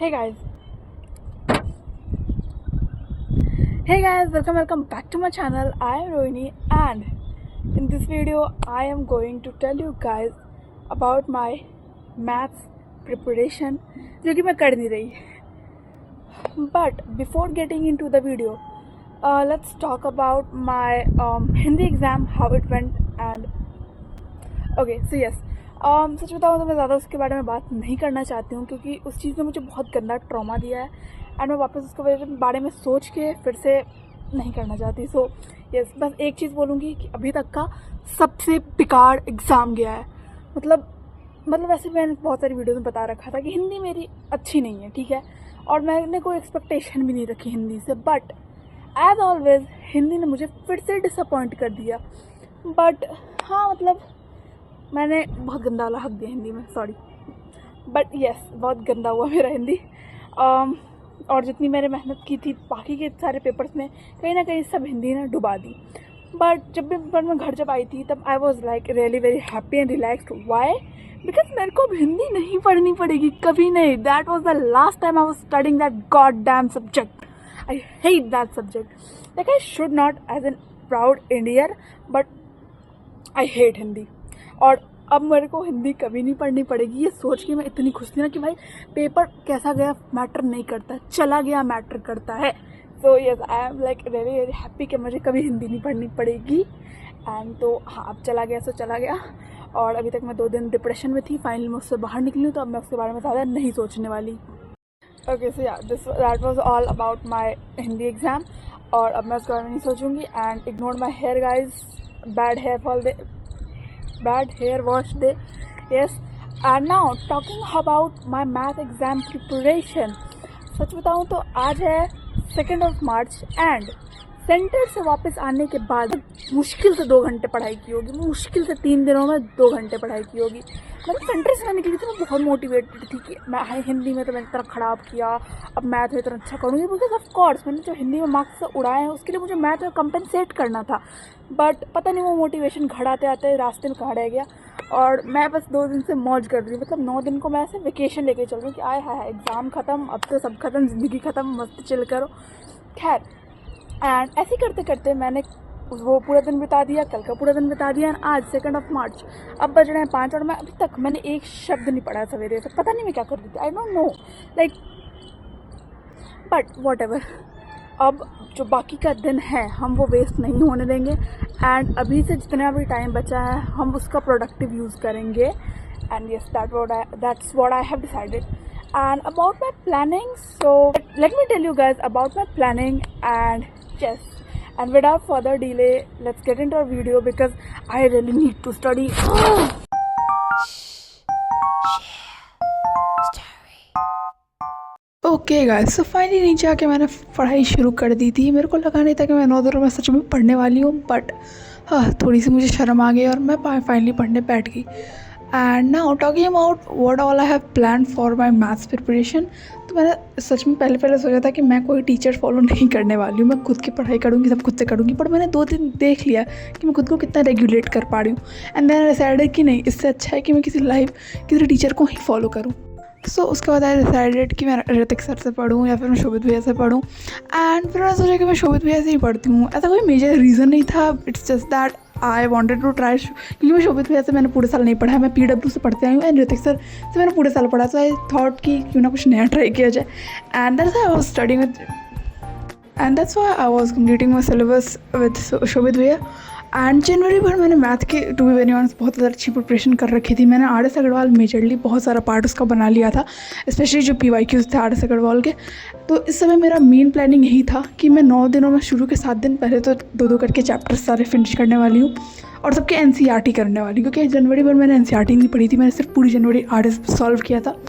Hey guys. Hey guys, welcome back to my channel. I am Rohini and in this video I am going to tell you guys about my maths preparation जो कि मैं कर नहीं रही. But before getting into the video, let's talk about my Hindi exam, how it went and okay, so yes. सच बताऊँ तो मैं ज़्यादा उसके बारे में बात नहीं करना चाहती हूँ क्योंकि उस चीज़ ने मुझे बहुत गंदा ट्रॉमा दिया है एंड मैं वापस उसके बारे में सोच के फिर से नहीं करना चाहती. सो यस, बस एक चीज़ बोलूँगी कि अभी तक का सबसे बेकार एग्ज़ाम गया है. मतलब वैसे मैंने बहुत सारी वीडियो में बता रखा था कि हिंदी मेरी अच्छी नहीं है, ठीक है, और मैंने कोई एक्सपेक्टेशन भी नहीं रखी हिंदी से. बट एज ऑलवेज हिंदी ने मुझे फिर से डिसअपॉइंट कर दिया. बट हाँ, मतलब मैंने बहुत गंदा वाला हक दिया हिंदी में, सॉरी. बट यस, बहुत गंदा हुआ मेरा हिंदी. और जितनी मैंने मेहनत की थी बाकी के सारे पेपर्स में कहीं ना कहीं सब हिंदी ने डुबा दी. बट जब भी मैं घर जब आई थी तब I was like really very happy and relaxed. Why? Because मेरे को अब हिंदी नहीं पढ़नी पड़ेगी, कभी नहीं. That was the last time I was studying that god damn subject. I hate that subject. Like I should not as an proud Indian, but I hate Hindi. और अब मेरे को हिंदी कभी नहीं पढ़नी पड़ेगी, ये सोच के मैं इतनी खुश थी ना कि भाई पेपर कैसा गया मैटर नहीं करता, चला गया मैटर करता है. So yes, I am like very very happy कि मुझे कभी हिंदी नहीं पढ़नी पड़ेगी. एंड तो हाँ, अब चला गया सो चला गया. और अभी तक मैं 2 दिन डिप्रेशन में थी, फाइनली मैं उससे बाहर निकली हूँ, तो अब मैं उसके बारे में ज़्यादा नहीं सोचने वाली. Okay, so yeah that was all about my Hindi exam. और अब मैं उसके बारे में नहीं सोचूंगी. And ignore my hair guys, bad hair wash day. Yes, and now talking about my math exam preparation. सच बताऊँ तो आज है 2 मार्च एंड सेंटर से वापस आने के बाद मुश्किल से 2 घंटे पढ़ाई की होगी. मुश्किल से 3 दिनों में 2 घंटे पढ़ाई की होगी. मतलब सेंटर से निकली थी, मैं बहुत मोटिवेटेड थी कि मैं हिंदी में तो मैंने इतना ख़राब किया, अब मैथ में इतना अच्छा करूँगी. बिकॉज ऑफ कोर्स मैंने जो हिंदी में मार्क्स उड़ाए हैं उसके लिए मुझे मैथ में कंपनसेट करना था. बट पता नहीं वो मोटिवेशन घर आते आते रास्ते में कहाँ रह गया. और मैं बस 2 दिन से मौज कर रही हूँ. मतलब 9 दिन को मैं ऐसे वेकेशन लेके चल रही हूँ कि आए हाय एग्ज़ाम ख़त्म, अब तो सब खत्म, ज़िंदगी ख़त्म, मस्त चिल करो. खैर, एंड ऐसे करते करते मैंने वो पूरा दिन बिता दिया, कल का पूरा दिन बिता दिया. एंड आज 2 मार्च, अब बज रहे हैं 5 और मैं अभी तक मैंने एक शब्द नहीं पढ़ा सवेरे से. पता नहीं मैं क्या कर रही थी, I don't know like. But what ever, अब जो बाकी का दिन है हम वो वेस्ट नहीं होने देंगे. एंड अभी से जितना भी टाइम बचा है हम उसका प्रोडक्टिव यूज़ करेंगे. And yes, that's what I have decided. And about my planning, so let me tell you guys about my planning. And yes, and without further delay, let's get into our video because I really need to study. Okay guys, so finally नीचे आके मैंने पढ़ाई शुरू कर दी थी. मेरे को लगा नहीं था कि मैं 9 दिनों में सच में पढ़ने वाली हूँ. बट हाँ, थोड़ी सी मुझे शर्म आ गई और मैं फाइनली पढ़ने बैठ गई. And now talking about what all I have plan for my maths preparation. तो मैंने सच में पहले सोचा था कि मैं कोई टीचर फॉलो नहीं करने वाली हूँ, मैं खुद की पढ़ाई करूँगी, सब खुद से करूँगी. पर मैंने 2 दिन देख लिया कि मैं खुद को कितना रेगुलेट कर पा रही हूँ. एंड देन आई डिसाइडेड कि नहीं, इससे अच्छा है कि मैं किसी टीचर को ही फॉलो करूँ. सो उसके बाद आई डिसाइडेड कि मैं ऋतिक सर से पढ़ूँ या फिर मैं शोभित भैया से पढ़ूँ. एंड फिर मैंने सोचा कि मैं शोभित भैया से ही पढ़ती हूँ. ऐसा कोई मेजर रीज़न नहीं था, it's just that I wanted to try. क्योंकि मैं शोभित भैया से मैंने पूरे साल नहीं पढ़ा है, मैं PW से पढ़ते आई हूँ. एंड ऋतिक सर से मैंने पूरे साल पढ़ा. सो आई थॉट कि क्यों ना कुछ नया ट्राई किया जाए. And that's I was studying with and that's why I was completing my syllabus with Shobhit भैया. एंड जनवरी भर मैंने मैथ की टू बी वेरी ऑनेस्ट बहुत ज़्यादा अच्छी प्रिपरेशन कर रखी थी. मैंने RS अग्रवाल मेजरली बहुत सारा पार्ट उसका बना लिया था, स्पेशली जो PYQs थे RS अग्रवाल के. तो इस समय मेरा मेन प्लानिंग यही था कि मैं 9 दिनों में शुरू के 7 दिन पहले तो 2 करके चैप्टर्स सारे फिनिश करने वाली हूँ और सबके NCERT करने वाली हूँ. क्योंकि जनवरी भर मैंने NCERT नहीं पढ़ी थी, मैंने सिर्फ पूरी जनवरी RS सॉल्व किया था.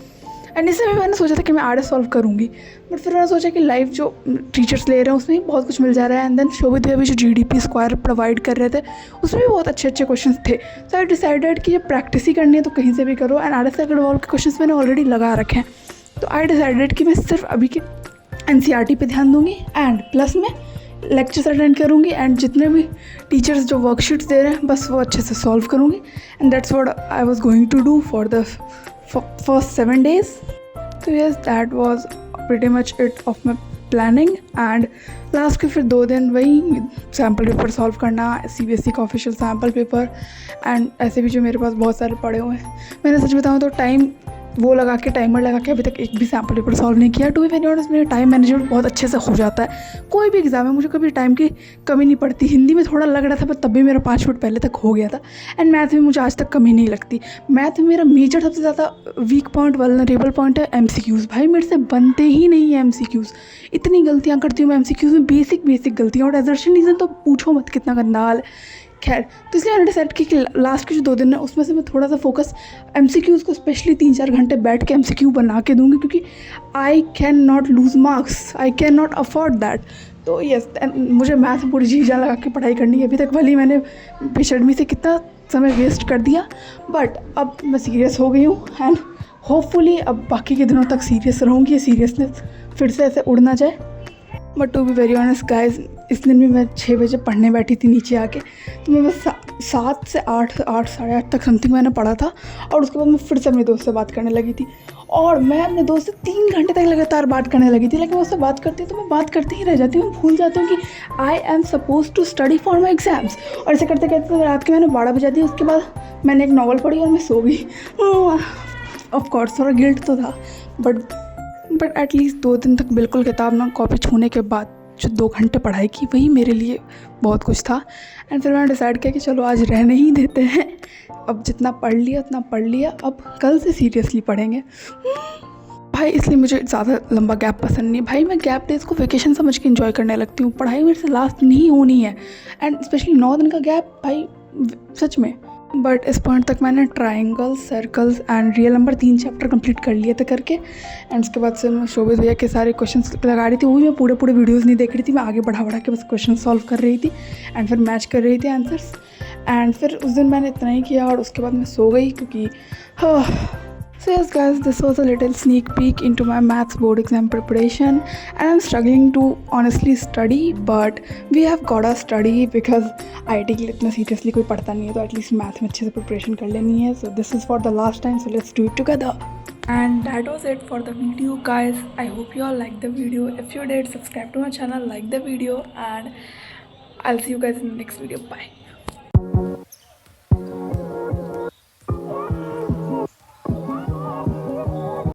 एंड इस समय मैंने सोचा था कि मैं RS सॉल्व करूँगी. बट फिर मैंने सोचा कि लाइव जो टीचर्स ले रहे हैं उसमें भी बहुत कुछ मिल जा रहा है. एंड देन शोभित भैया भी जो GDP स्क्वायर प्रोवाइड कर रहे थे उसमें भी बहुत अच्छे क्वेश्चंस थे. सो आई डिसाइडेड कि जब प्रैक्टिस ही करनी है तो कहीं से भी करो. एंड RS अग्रवाल के क्वेश्चंस मैंने ऑलरेडी लगा रखे हैं. तो आई डिसाइडेड कि मैं सिर्फ अभी के NCERT पे ध्यान दूँगी एंड प्लस में लेक्चर्स अटेंड करूँगी. एंड जितने भी टीचर्स जो वर्कशीट्स दे रहे हैं बस वो अच्छे से सॉल्व करूँगी. And that's what I was going to do for the first 7 days. तो yes, that was pretty much it of my planning. And last के फिर 2 दिन वही सैम्पल पेपर सॉल्व करना, CBSE का ऑफिशियल सैम्पल पेपर, एंड ऐसे भी जो मेरे पास बहुत सारे पड़े हुए हैं। मैंने सच बताऊँ तो टाइम वो लगा के, टाइमर लगा के अभी तक एक भी सैम्पल पेपर सॉल्व नहीं किया। टू बी वेरी ऑनेस्ट, मेरा टाइम मैनेजमेंट बहुत अच्छे से हो जाता है। कोई भी एग्जाम है मुझे कभी टाइम की कमी नहीं पड़ती। हिंदी में थोड़ा लग रहा था पर तब भी मेरा 5 मिनट पहले तक हो गया था। एंड मैथ में मुझे आज तक कमी नहीं लगती। मैथ में मेरा मेजर सबसे ज़्यादा वीक पॉइंट, वल्नरेबल पॉइंट है MCQs। भाई मेरे से बनते ही नहीं है MCQs। इतनी गलतियाँ करती हूँ मैं MCQs में, बेसिक गलतियाँ। और एजर्शन रीज़न तो पूछो मत, कितना गंदा हाल है। खैर, तो इसलिए मैंने डिसाइड की कि लास्ट के जो 2 दिन है उसमें से मैं थोड़ा सा फोकस MCQs को स्पेशली 3-4 घंटे बैठ के MCQ बना के दूंगी, क्योंकि I can not lose marks, I can not afford that. तो यस, मुझे मैथ में पूरी जी जान लगा के पढ़ाई करनी है। अभी तक भले मैंने बेशर्मी से कितना समय वेस्ट कर दिया, बट अब मैं सीरियस हो गई हूँ। एंड होपफुली अब बाकी के दिनों तक सीरियस रहूँगी, ये फिर से ऐसे उड़ ना जाए। But to be very honest guys, इस दिन भी मैं 6 बजे पढ़ने बैठी थी नीचे आके। तो मैं बस 7 से 8, साढ़े 8 तक समथिंग मैंने पढ़ा था। और उसके बाद मैं फिर से अपने दोस्त से बात करने लगी थी। और मैं अपने दोस्त से 3 घंटे तक लगातार बात करने लगी थी। लेकिन उससे बात करती हूँ तो मैं बात करती ही रह जाती हूँ। मैं भूल जाती हूँ कि I am suppose to study for my exams. और ऐसे करते करते तो रात के मैंने 12 बजा दी। उसके बाद मैंने एक नॉवल पढ़ी और मैं सो गई। ऑफकोर्स थोड़ा गिल्ट तो था, बट एटलीस्ट 2 दिन तक बिल्कुल किताब ना कॉपी छूने के बाद जो 2 घंटे पढ़ाई की, वही मेरे लिए बहुत कुछ था। एंड फिर मैंने डिसाइड किया कि चलो आज रहने ही देते हैं। अब जितना पढ़ लिया उतना पढ़ लिया, अब कल से सीरियसली पढ़ेंगे। भाई इसलिए मुझे ज़्यादा लंबा गैप पसंद नहीं है। भाई मैं गैप डेज को वेकेशन समझ के एंजॉय करने लगती हूँ। पढ़ाई मेरे से लास्ट नहीं होनी है। एंड स्पेशली 9 दिन का गैप, भाई सच में। बट इस पॉइंट तक मैंने triangles, circles and real number 3 chapter complete कर लिए थे करके। एंड उसके बाद से मैं शोभित भैया के सारे क्वेश्चंस लगा रही थी। वो भी मैं पूरे वीडियोस नहीं देख रही थी, मैं आगे बढ़ा के बस क्वेश्चन सॉल्व कर रही थी एंड फिर मैच कर रही थी आंसर्स। एंड फिर उस दिन मैंने इतना ही किया और उसके बाद मैं सो गई, क्योंकि So yes guys, this was a little sneak peek into my maths board exam preparation, and I'm struggling to honestly study, but we have got to study because IIT के लिए इतना seriously कोई पढ़ता नहीं है, तो at least math में अच्छे से preparation कर लेनी है. So this is for the last time, so let's do it together. And that was it for the video guys. I hope you all liked the video. If you did, subscribe to my channel, like the video, and I'll see you guys in the next video. Bye.